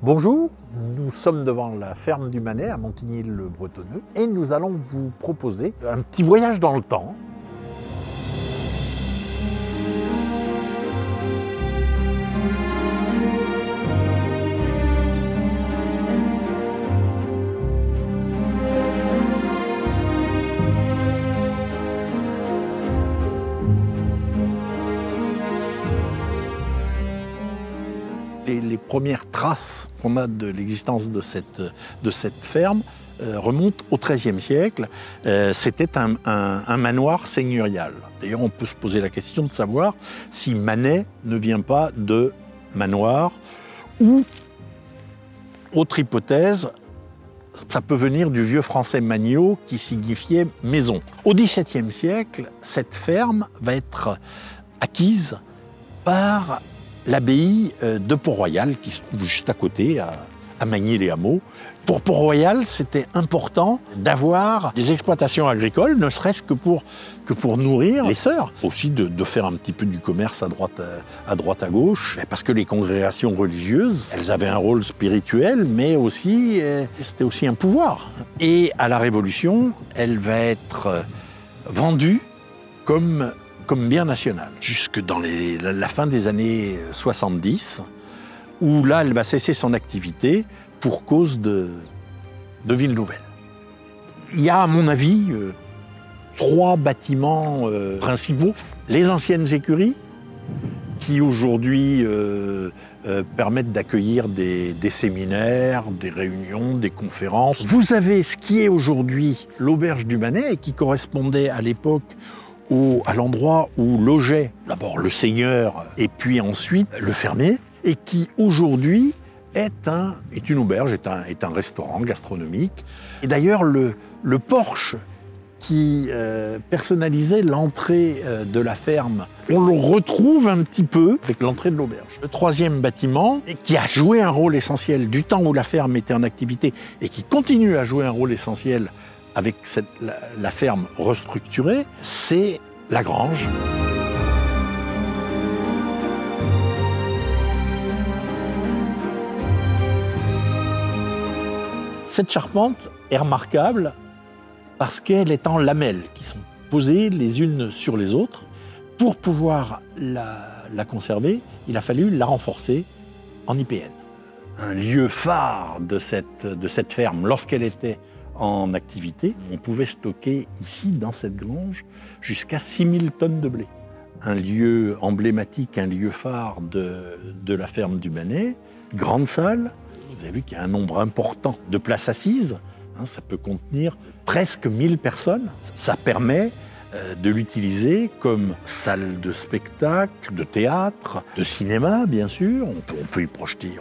Bonjour, nous sommes devant la ferme du Manet à Montigny-le-Bretonneux et nous allons vous proposer un petit voyage dans le temps. Les premières traces qu'on a de l'existence de cette ferme remontent au XIIIe siècle. C'était un manoir seigneurial. D'ailleurs, on peut se poser la question de savoir si Manet ne vient pas de manoir ou, autre hypothèse, ça peut venir du vieux français magno qui signifiait maison. Au XVIIe siècle, cette ferme va être acquise par l'abbaye de Port-Royal, qui se trouve juste à côté, à Magny-les-Hameaux. Pour Port-Royal, c'était important d'avoir des exploitations agricoles, ne serait-ce que pour nourrir les sœurs. Aussi de faire un petit peu du commerce à droite à gauche, parce que les congrégations religieuses, elles avaient un rôle spirituel, mais aussi, c'était aussi un pouvoir. Et à la Révolution, elle va être vendue comme bien national, jusque dans la fin des années 70, où là, elle va cesser son activité pour cause de Ville Nouvelle. Il y a, à mon avis, 3 bâtiments principaux. Les anciennes écuries, qui aujourd'hui permettent d'accueillir des séminaires, des réunions, des conférences. Vous avez ce qui est aujourd'hui l'auberge du Manet, et qui correspondait à l'époque à l'endroit où logeait d'abord le seigneur et puis ensuite le fermier, et qui aujourd'hui est une auberge, est un restaurant gastronomique. Et d'ailleurs, le porche qui personnalisait l'entrée de la ferme, on le retrouve un petit peu avec l'entrée de l'auberge. Le 3e bâtiment, qui a joué un rôle essentiel du temps où la ferme était en activité et qui continue à jouer un rôle essentiel avec la ferme restructurée, c'est la grange. Cette charpente est remarquable parce qu'elle est en lamelles qui sont posées les unes sur les autres. Pour pouvoir la conserver, il a fallu la renforcer en IPN. Un lieu phare de cette ferme, lorsqu'elle était en activité, on pouvait stocker ici, dans cette grange, jusqu'à 6000 tonnes de blé. Un lieu emblématique, un lieu phare de la ferme du Manet. Grande salle, vous avez vu qu'il y a un nombre important de places assises, ça peut contenir presque 1000 personnes. Ça permet de l'utiliser comme salle de spectacle, de théâtre, de cinéma, bien sûr. On peut y projeter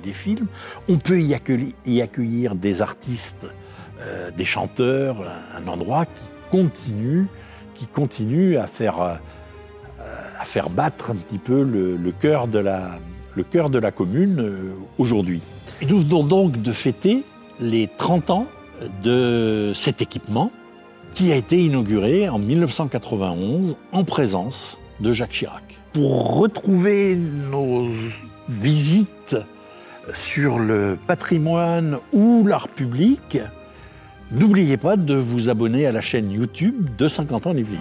des films. On peut y accueillir des artistes, des chanteurs, un endroit qui continue à faire battre un petit peu le cœur de la commune aujourd'hui. Et nous venons donc de fêter les 30 ans de cet équipement qui a été inauguré en 1991 en présence de Jacques Chirac. Pour retrouver nos visites sur le patrimoine ou l'art public, n'oubliez pas de vous abonner à la chaîne YouTube de 50 ans en Yvelines.